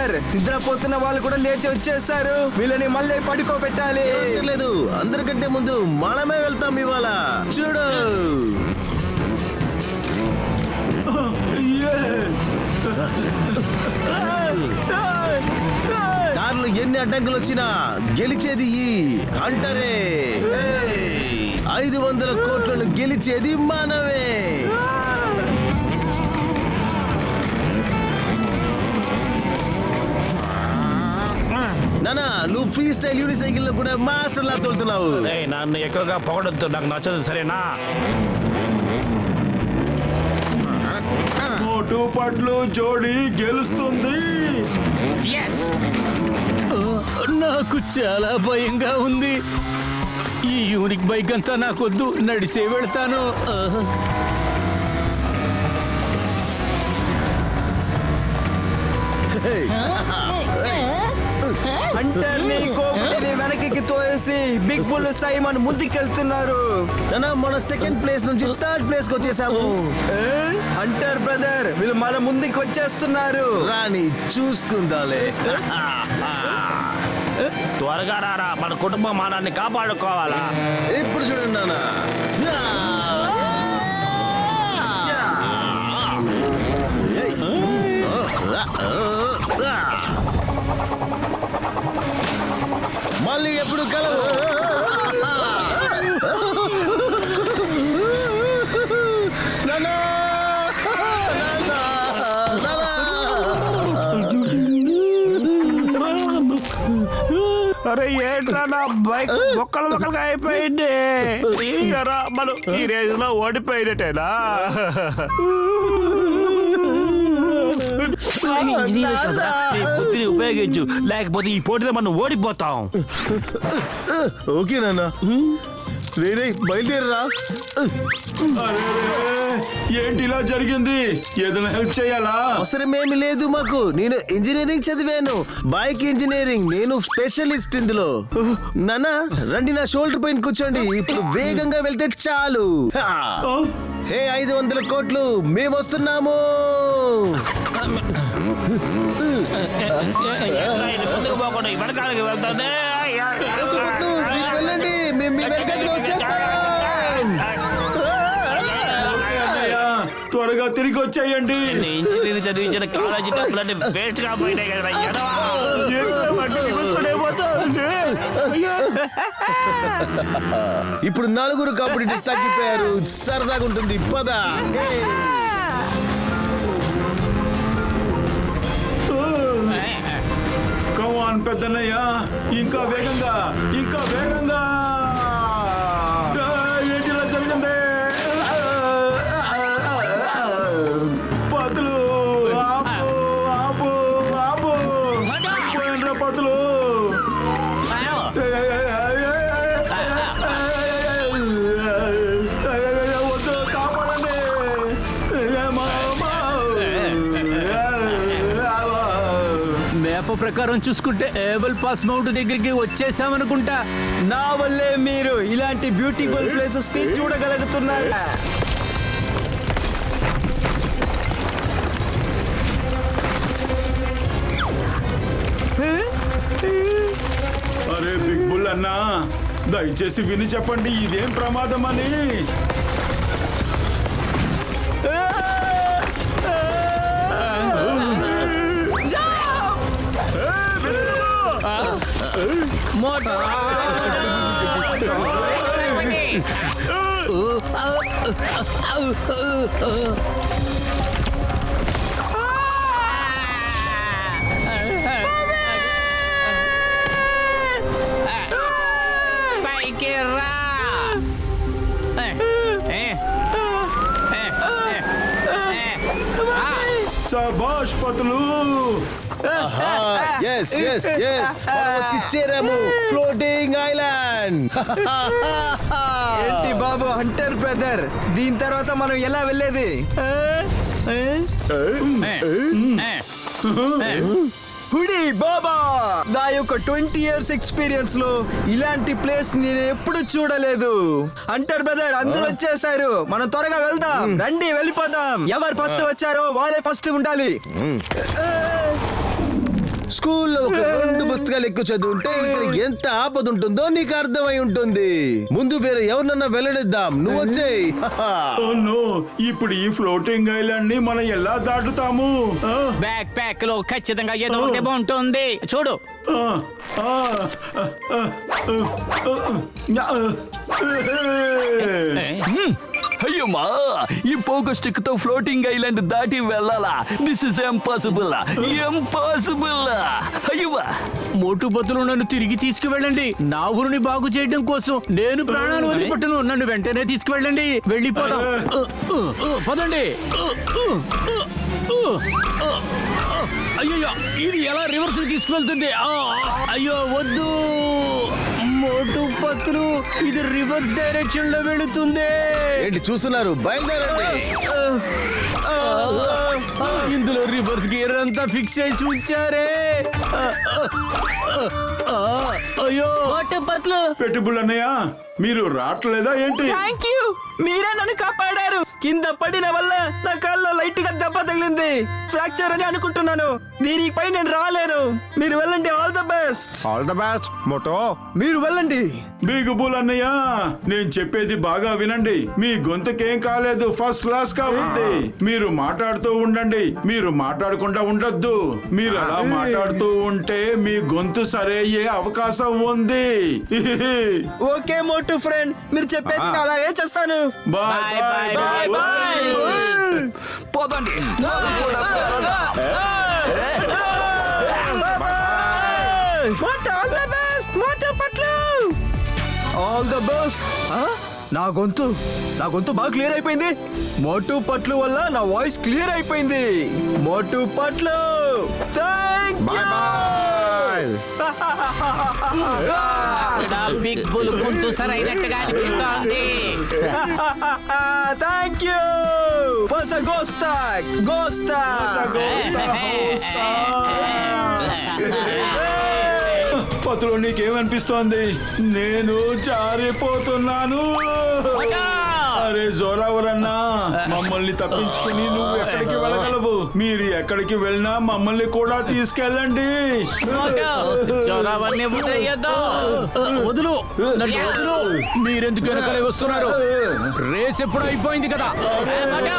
Brother, నిద్రపోతున్న వాళ్ళు కూడా లేచి వచ్చేసారు. వీళ్ళని మళ్ళీ పడుకోబెట్టాలి. లేదు, అందరికంటే ముందు మనమే వెళ్తాం ఇవాళ. చూడు, దారిలో ఎన్ని అడ్డంకులు వచ్చినా గెలిచేది ఈ అంటారే. 500 కోట్లను గెలిచేది మనమే. నానా, నువ్వు ఫ్రీ స్టైల్ యూనిసైకిల్ లో కూడా మాస్టర్ లా తోలుతున్నావు. నన్ను ఎక్కువగా పొగడొద్దు, నాకు నచ్చదు, సరేనా? మోటు పట్లు జోడి గెలుస్తుంది. నాకు చాలా భయంగా ఉంది. ఈ యూనిక్ బైక్ అంతా నాకొద్దు, నడిసే వెళ్తాను. హంటర్ని కోబుని వెనక్కి తోసి బిగ్ బుల్ సైమన్ ముందుకెళ్తున్నారు. మన సెకండ్ ప్లేస్ నుంచి థర్డ్ ప్లేస్ కి వచ్చేసాము. హంటర్ బ్రదర్, వీళ్ళు మన ముందుకు వచ్చేస్తున్నారు. రాని చూసుకుందాలే. త్వరగా రారా, మన కుటుంబ మానాన్ని కాపాడుకోవాలా. ఇప్పుడు చూడండి నాన్న, మళ్ళీ ఎప్పుడు కలవు. అరే ఏంట్రా, నా బైక్ మొక్కలుగా అయిపోయింది. మనం ఈ రేంజ్ లో ఓడిపోయినట్టేనా? బుద్ధిని ఉపయోగించు, లేకపోతే ఈ పోటీలో మనం ఓడిపోతాం. ఓకే నాన్న, రే బయలుదేరరా. ఏంటి ఇలా జరిగింది? ఏదైనా హెల్ప్ చేయాలా? అవసరమేమి లేదు మాకు. నేను ఇంజనీరింగ్ చదివాను, బైక్ ఇంజనీరింగ్. నేను స్పెషలిస్ట్ ఇందులో. నాన్న రండి, నా షోల్డర్ పైన కూర్చోండి. ఇప్పుడు వేగంగా వెళ్తే చాలు. హే 500 కోట్లు, మేము వస్తున్నాము. ముందుకు పోకుండా వెనకాలకి వెళ్తానే. మీరు వెళ్ళండి, మేము మీ వెనకాల వచ్చేస్తాం. త్వరగా తిరిగి వచ్చేయండి. ఇంజనీరింగ్ చదివించిన కాలేజీ డబ్బులన్నీ వేస్ట్ గా పోయినాయి కదా. ఇప్పుడు 4 కాంపిటీటర్స్ తగ్గిపోయారు. సరదాగా ఉంటుంది, పద. కమాన్ పెద్దన్నయ్య, ఇంకా వేగంగా, ఇంకా వేగంగా. ఏంటి ఇలా జరిగింది? పతులు ఆపు, ఆపు, ఆపు. పోయినరా పతులు. వద్దు, కాపాడండి. మేప ప్రకారం చూసుకుంటే ఏబుల్ పాస్ మౌంట్ దగ్గరికి వచ్చేసామనుకుంటా. నా వల్లే మీరు ఇలాంటి బ్యూటిఫుల్ ప్లేసెస్ ని చూడగలుగుతున్నారు. అరే బిగ్ బుల్ అన్నా, దయచేసి విని చెప్పండి, ఇదేం ప్రమాదం అని. శభాష్ పతులు. చేరాము ఫ్లోటింగ్ ఐలాండ్. ఏంటి బాబు హంటర్ బ్రదర్, దీని తర్వాత మనం ఎలా వెళ్ళేది? హుడీ బాబా, నా యొక్క 20 years ఎక్స్పీరియన్స్ లో ఇలాంటి ప్లేస్ నేను ఎప్పుడు చూడలేదు. హంటర్ బ్రదర్, అందరూ వచ్చేసారు, మనం త్వరగా వెళ్దాం. రండి వెళ్ళిపోదాం. ఎవరు ఫస్ట్ వచ్చారో వాళ్ళే ఫస్ట్ ఉండాలి. స్కూల్లో ఒక 2 పుస్తకాలు ఎక్కువ చదువుంటే ఇక్కడ ఎంత ఆపద ఉంటుందో నీకు అర్థమై ఉంటుంది. ముందు వేరే ఎవరినన్నా వెళ్ళనిద్దాం, నువ్వు వచ్చేయ్. ఓ నో, ఇప్పుడు ఈ ఫ్లోటింగ్ ఐలాండ్ ని మనం ఎలా దాటుతాము? బ్యాక్ ప్యాక్ లో ఖచ్చితంగా ఏదో ఒకటి ఉంటుంది. చూడు, అయ్యమ్మా, ఈ పోగో స్టిక్ తో ఫ్లోటింగ్ ఐలాండ్ దాటి వెళ్ళాలా? This is impossible, impossible. అయ్యమ్మా, మోటు బతులు నన్ను తిరిగి తీసుకువెళ్ళండి. నా ఊరిని బాగు చేయడం కోసం నేను ప్రాణాలు వదిలిపెట్టను. నన్ను వెంటనే తీసుకువెళ్ళండి, వెళ్ళిపోదాం. పదండి. అయ్యో, ఇది ఎలా రివర్స్ తీసుకువెళ్తుంది? అయ్యో వద్దు మోటు పత్తులు, ఇది రివర్స్ డైరెక్షన్ లో వెళుతుంది. ఏంటి చూస్తున్నారు? బయలుదేరండి. ఇందులో రివర్స్ గేర్ అంతా ఫిక్స్ చేసి ఉంచారే. అయ్యో పట్లు పెట్టుబుల్ అన్నయ్య, మీరు రావట్లేదా ఏంటి? థ్యాంక్ యూ, మీరే నన్ను కాపాడారు. కింద పడిన వల్ల నా కాల్లో లైట్ గా దెబ్బ తగిలింది. ఫ్రాక్చర్ అని అనుకుంటున్నాను. దీనిపై నేను రాలేను. మీరు వెళ్ళండి. All the best. All the best మోటో. మీరు వెళ్ళండి. బిగుబుల్ అన్నయ్య, నేను చెప్పేది బాగా వినండి. మీ గొంతుకేం కాలేదు, ఫస్ట్ క్లాస్ గా ఉంది. మీరు మాట్లాడుతూ ఉండండి, మీరు మాట్లాడకుండా ఉండొద్దు. మీరు అలా మాట్లాడుతూ ఉంటే మీ గొంతు సరయ్యే అవకాశం ఉంది. ఓకే మోటు ఫ్రెండ్, మీరు చెప్పేది నేను అలాగే చేస్తాను. Bye bye bye bye. పోదండి. All the best Motu Patlu. All the best. నా గొంతు బాగా క్లియర్ అయిపోయింది. మోటు పట్లు వల్ల నా వాయిస్ క్లియర్ అయిపోయింది. మోటు పట్లు, థ్యాంక్ యూ. బిగ్ బుల్ గొంతు సరైనట్టుగా అనిపిస్తోంది. Thank you. గోస్తా. పతులు, నీకేమనిపిస్తోంది? నేను జారిపోతున్నాను. అరే జోరావరన్నా, మమ్మల్ని తప్పించుకుని నువ్వు ఎక్కడికి వెళ్ళగలవు? మీరు ఎక్కడికి వెళ్ళినా మమ్మల్ని కూడా తీసుకెళ్ళండి. చొరవన్నీ వదిలేయొద్దు. వదులు, నన్ను వదులు. మీరెందుకు వెనకాలే వస్తున్నారు? రేస్ ఎప్పుడు అయిపోయింది కదా.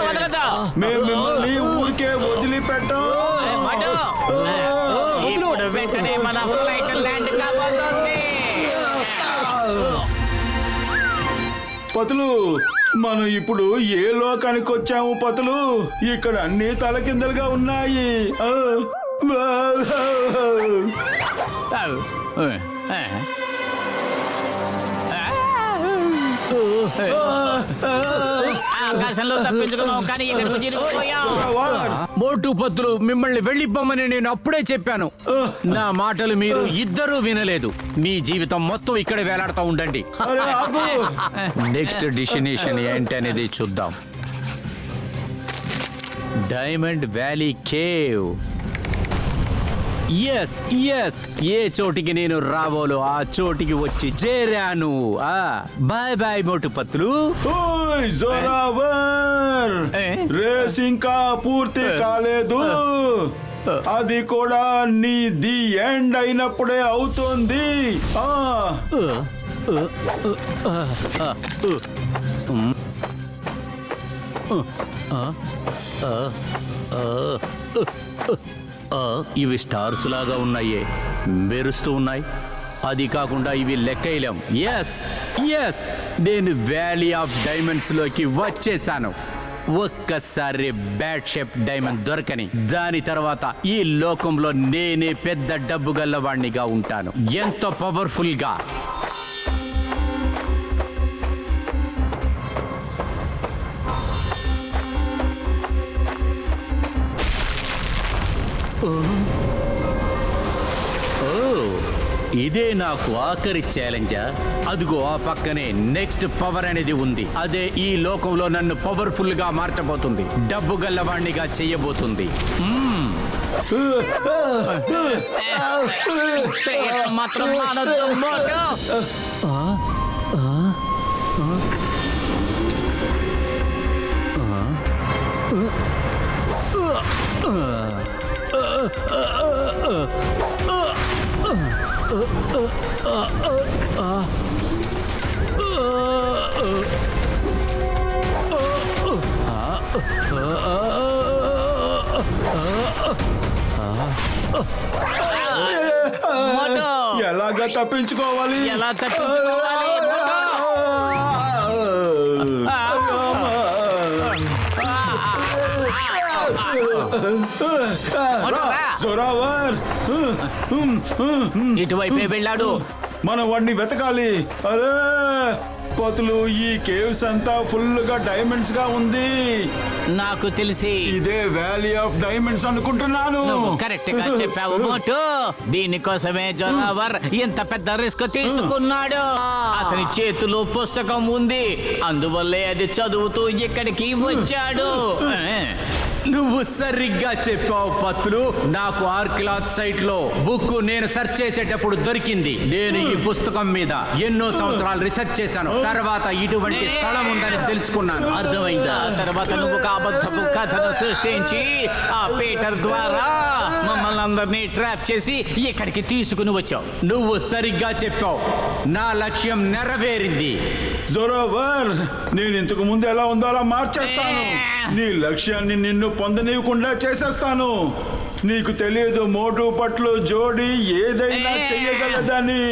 వదలదు. మేము మిమ్మల్ని ఊరికే వదిలిపెట్టాం. ఇప్పుడు వెంటనే మన ఫ్లైట్ ల్యాండ్ కాబోతోంది. పతులు, మనం ఇప్పుడు ఏ లోకానికి వచ్చాము పతులు? ఇక్కడ అన్ని తలకిందలుగా ఉన్నాయి. ఆకాశంలో తప్పించుకున్నావు, కానీ ఇక్కడికి చిరిగిపోయావు. మోటు పత్తులు, మిమ్మల్ని వెళ్ళిపోమని నేను అప్పుడే చెప్పాను. నా మాటలు మీరు ఇద్దరూ వినలేదు. మీ జీవితం మొత్తం ఇక్కడ వేలాడుతూ ఉండండి. అరే ఆగు. నెక్స్ట్ డెస్టినేషన్ ఏంటి అనేది చూద్దాం. Diamond valley cave. ఎస్, ఏ చోటికి నేను రావాలో ఆ చోటికి వచ్చి చేరాను. Bye bye Motu పత్తులు. ఓయ్ జోరావర్, రేస్ ఇంకా పూర్తి కాలేదు. అది కూడా నీ ది ఎండ్ అయినప్పుడే అవుతుంది. ఇవి స్టార్స్ లాగా ఉన్నాయే, మెరుస్తూ ఉన్నాయి. అది కాకుండా ఇవి లెక్కలేం. ఎస్, నేను వ్యాలీ ఆఫ్ డైమండ్స్ లోకి వచ్చేసాను. ఒక్కసారి బ్యాడ్ షేప్ డైమండ్ దొరకని దాని తర్వాత ఈ లోకంలో నేనే పెద్ద డబ్బు గల్లవాణ్ణిగా ఉంటాను. ఎంతో పవర్ఫుల్ గా. ఇదే నాకు ఆఖరి ఛాలెంజా? అదిగో ఆ పక్కనే నెక్స్ట్ పవర్ అనేది ఉంది. అదే ఈ లోకంలో నన్ను పవర్ఫుల్ గా మార్చబోతుంది, డబ్బు గల్లవాణ్ణిగా చెయ్యబోతుంది. మాత్రం మానొద్దు మోటు. మోటో ఎలాగా తప్పించుకోవాలి? ఎలా తప్పించుకోవాలి మోటో? మోటో రా. జోరావర్, ఇటువైపే వెళ్ళాడు. మనం వాడిని వెతకాలి. అరే పతులు, ఈ కేవ్స్ అంతా ఫుల్ గా డైమండ్స్ గా ఉంది. నాకు తెలిసి ఇదే వ్యాలీ ఆఫ్ డైమండ్స్ అనుకుంటున్నాను. నువ్వు కరెక్ట్ గా చెప్పావు మోటు. దీనికోసమే జోరావర్ ఇంత పెద్ద రిస్క్ తీసుకున్నాడు. అతని చేతిలో పుస్తకం ఉంది, అందువల్లే అది చదువుతూ ఇక్కడికి వచ్చాడు. నువ్వు సరిగ్గా చెప్పావు పత్తులు. నాకు ఆర్కిలాజ్ సైట్ లో బుక్ నేను సెర్చ్ చేసేటప్పుడు దొరికింది. నేను ఈ పుస్తకం మీద ఎన్నో సంవత్సరాలు రీసెర్చ్ చేశాను. తర్వాత ఇటువంటి స్థలం ఉందని తెలుసుకున్నాను. అర్థమైందా? తర్వాత నువ్వు ఒక అబద్ధపు కథను సృష్టించి ఆ పీటర్ ద్వారా మమ్మల్ని అందరినీ ట్రాప్ చేసి ఇక్కడికి తీసుకుని వచ్చావు. నువ్వు సరిగ్గా చెప్పావు. నా లక్ష్యం నెరవేరింది. జోరావర్, నేను ఇంతకు ముందు ఎలా ఉందో అలా మార్చేస్తాను. నీ లక్ష్యాన్ని నిన్ను పొందనివ్వకుండా చేసేస్తాను. నీకు తెలియదు మోటు పట్లు జోడి ఏదైనా చెయ్యగలదని.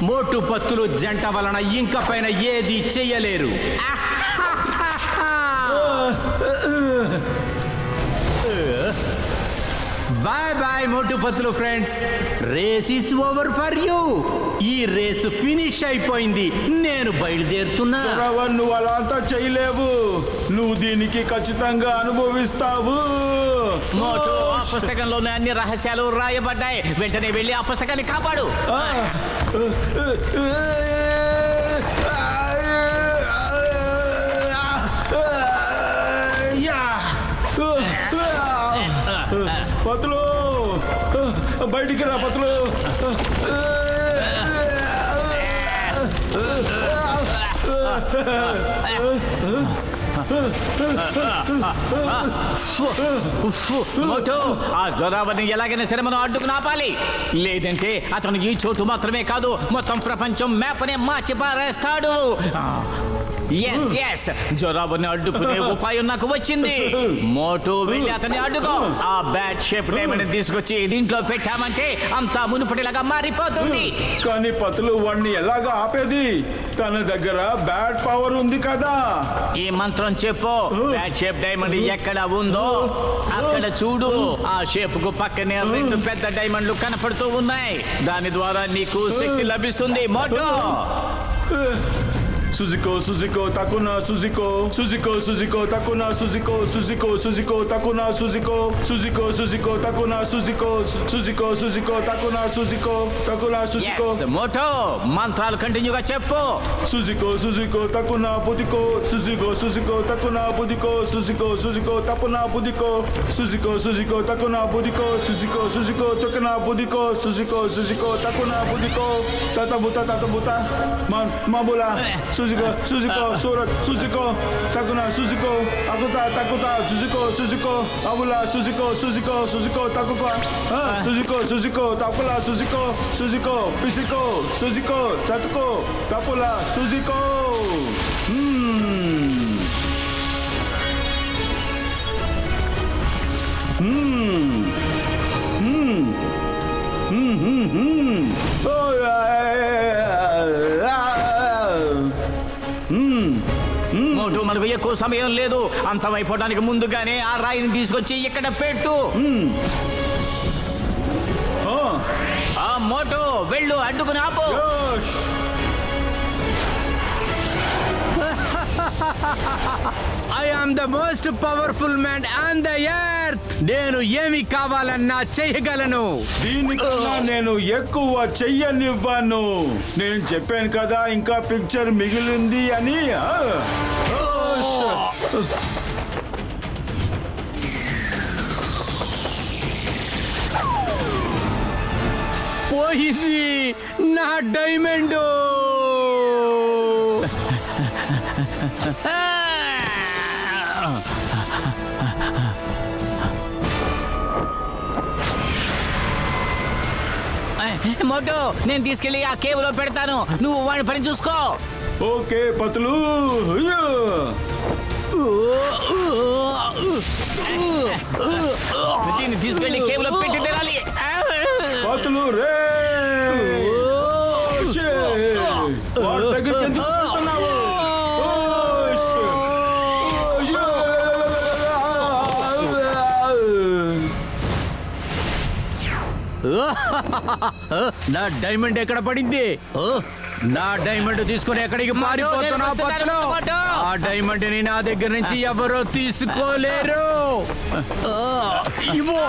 మోటు పత్తులు జంట వలన ఇంక పైన ఏది చెయ్యలేరు. Bye bye Motu Patlu friends. Race is over for you. ఈ రేసు ఫినిష్ అయిపోయింది. నేను బయలుదేరుతున్నా. జోరావర్, నువ్వు అలా అంతా చేయలేవు. నువ్వు దీనికి ఖచ్చితంగా అనుభవిస్తావు. మోటు, ఆ పుస్తకంలోనే అన్ని రహస్యాలు రాయబడ్డాయి. వెంటనే వెళ్ళి ఆ పుస్తకాన్ని కాపాడు. పతులు, బయటికి రా పతులు. మోటు, ఆ జోరావర్ని ఎలాగైనా సరే మనం అడ్డుకుని ఆపాలి. లేదంటే అతను ఈ చోటు మాత్రమే కాదు, మొత్తం ప్రపంచం మ్యాప్నే మార్చి పారేస్తాడు. ఎస్ ఎస్, జోరావర్ని అడ్డుకునే ఉపాయం నాకు వచ్చింది. మోటు, వెళ్ళి అతన్ని అడ్డుకో. ఆ బ్యాట్ షేప్ డైమండ్ తీసుకొచ్చి దీంట్లో పెట్టామంటే అంతా మునుపటిలాగా మారిపోతుంది. కానీ పతులు, వాడిని ఎలాగా ఆపేది? తన దగ్గర బ్యాడ్ పవర్ ఉంది కదా. ఈ మంత్రం చెప్పు. బ్యాట్ షేప్ డైమండ్ ఎక్కడ ఉందో అక్కడ చూడు. ఆ షేప్ కు పక్కనే రెండు పెద్ద డైమండ్లు కనపడుతూ ఉన్నాయి. దాని ద్వారా నీకు శక్తి లభిస్తుంది మోటు. సుజికో సుజికో తకునా సుజికో సుజికో సుజికో తకునా సుజికో సుజికో సుజికో తకునా సుజికో సుజికో సుజికో తకునా సుజికో సుజికో సుజికో తకునా సుజికో తకునా సుజికో. Yes, మోటో, మంత్రాలు కంటిన్యూగా చెప్పు. సుజికో సుజికో తకునా పుదికో సుజికో సుజికో తకునా పుదికో సుజికో సుజికో తకునా పుదికో సుజికో సుజికో తకునా పుదికో సుజికో సుజికో తకునా పుదికో సుజికో సుజికో తకునా పుదికో తతబుత మాబులా సుజికో సుజికో సూరత్ సుజికో తకునా సుజికో అకుతా తకుతా సుజికో సుజికో అబులా సుజికో సుజికో సుజికో తకుపా సుజికో సుజికో తపులా సుజికో సుజికో పిసికో సుజికో చతుకో తపులా సుజికో. మోటు, మనకు ఎక్కువ సమయం లేదు. అంతమైపోవడానికి ముందుగానే ఆ రాయిని తీసుకొచ్చి ఇక్కడ పెట్టు. ఆ మోటు, వెళ్ళు, అడ్డుకుని ఆపు. I am the most powerful man on the earth. నేను ఏమి కావాలన్నా చేయగలను. దీనికన్నా నేను ఎక్కువ చెయ్యనివ్వను. నేను చెప్పాను కదా ఇంకా పిక్చర్ మిగిలింది అని. పోయింది నా డైమండ్. మోటో నేను తీసుకెళ్లి ఆ కేవ్ లో పెడతాను, నువ్వు వాడి పని చూసుకో. ఓకే పతులు. అయ్యో. దీన్ని తీసుకెళ్లి కేవ్ లో పెట్టి తినాలి. పతులు రే. వాడి దగ్గరికి ఎందుకు వెళ్తున్నావు? నా డైమండ్ ఎక్కడ పడింది? నా డైమండ్ తీసుకుని ఎక్కడికి పారిపోతున్నావు పత్తులు? ఆ డైమండ్ ని నా దగ్గర నుంచి ఎవరో తీసుకోలేరు. ఇవ్వు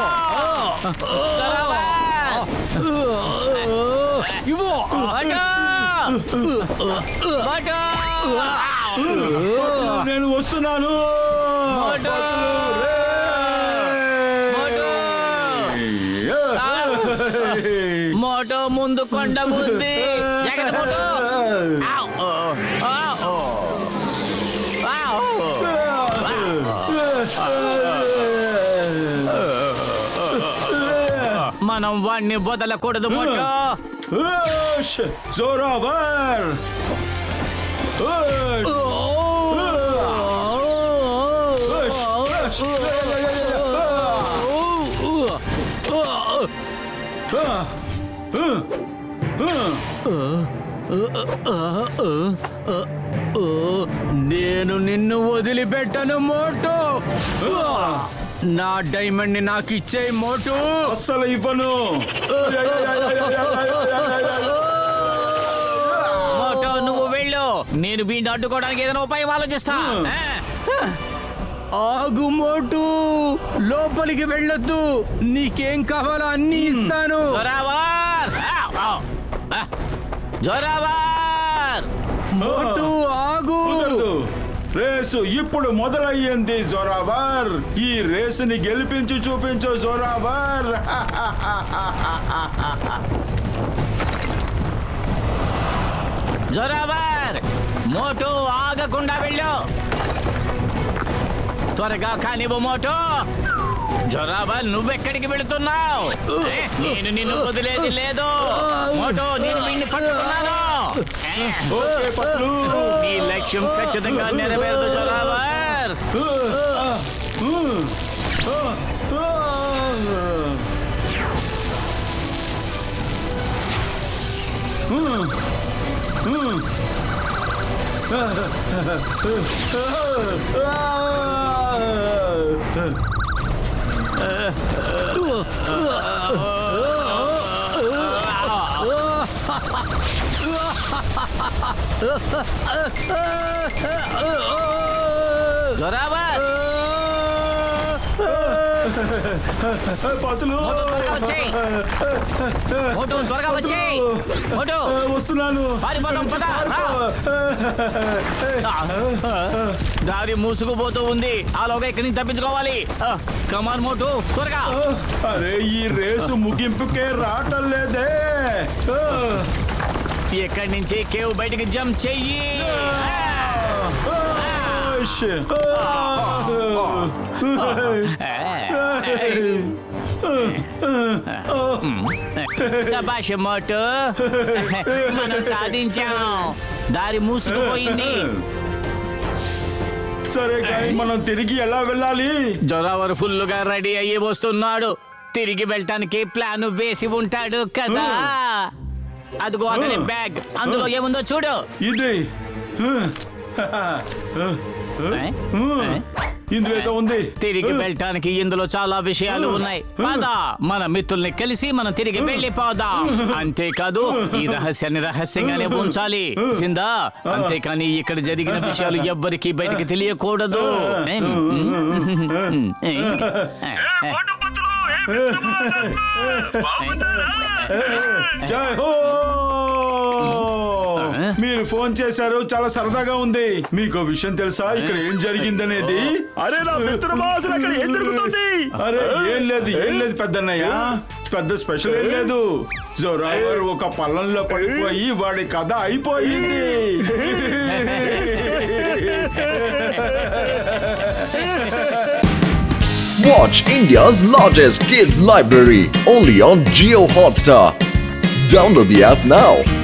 ఇవ్వు. నేను వస్తున్నాను. మోటో ముందు కొండ ఉంది. మనం వాడిని వదలకూడదు మోటో. జోరావర్. నేను నిన్ను వదిలిపెట్టను మోటో. నా డైమండ్ ని నాకు ఇచ్చే మోటో. అస్సలు ఇవ్వను. మోటో నువ్వు వెళ్ళు, నేను వీడిని అడ్డుకోవడానికి ఏదైనా ఉపాయం ఆలోచిస్తా. ఆగు మోటు, లోపలికి వెళ్ళొద్దు. నీకేం కావాలో అన్ని ఇస్తాను. జోరావర్ మోటు ఆగు. రేసు ఇప్పుడు మొదలయ్యింది జోరావర్. ఈ రేసుని గెలిపించి చూపించు జోరావర్. జోరావర్ మోటు ఆగకుండా వెళ్ళు. త్వరగా కానివ్వు మోటు. జోరావర్ నువ్వెక్కడికి వెళుతున్నావు? నేను నిన్ను వదిలేది లేదు మోటు. నేను వీడిని పట్టుకున్నాను. నీ లక్ష్యం ఖచ్చితంగా నెరవేరదు జోరావర్. జోరావర్ పతులు త్వరగా వచ్చేయ్. వస్తున్నాను. పారిపోదాం పద. దారి మూసుకుపోతూ ఉంది, ఆలోగా ఇక్కడి నుంచి తప్పించుకోవాలి. కమాన్ మోటు త్వరగా. అరే ఈ రేసు ముగింపుకే రావటం లేదే. ఇక్కడి నుంచి కేవ్ బయటికి జంప్ చెయ్యి. శభాష్ మోటు, మనం సాధించాం. దారి మూసుకుపోయింది. సరే కానీ మనం తిరిగి ఎలా వెళ్ళాలి? జోరావర్ ఫుల్లుగా రెడీ అయ్యి వస్తున్నాడు. తిరిగి వెళ్ళటానికి ప్లాన్ వేసి ఉంటాడు కదా. అదిగో అతని బ్యాగ్, అందులో ఏముందో చూడు. ఇది ఇందులో ఏదో ఉంది. తిరిగి వెళ్ళటానికి ఇందులో చాలా విషయాలు ఉన్నాయి. పద, మన మిత్రుల్ని కలిసి మనం తిరిగి వెళ్ళిపోదాం. అంతేకాదు ఈ రహస్యాన్ని రహస్యంగానే ఉంచాలి సిందా. అంతేకాని ఇక్కడ జరిగిన విషయాలు ఎవ్వరికి బయటికి తెలియకూడదు. జై హో. మీరు ఫోన్ చేశారు, చాలా సరదాగా ఉంది. మీకు విషయం తెలుసా ఇక్కడ ఏం జరిగిందనేది? అరే నా మిత్ర బాస్, అక్కడ ఏం జరుగుతుంది? అరే ఏం లేదు పెద్దన్నయ్య, పెద్ద స్పెషల్ ఏం లేదు. జోరావర్ ఒక పల్లంలో పడిపోయి వాడి కథ అయిపోయింది. Watch India's largest kids library only on Jio Hotstar. Download the app now.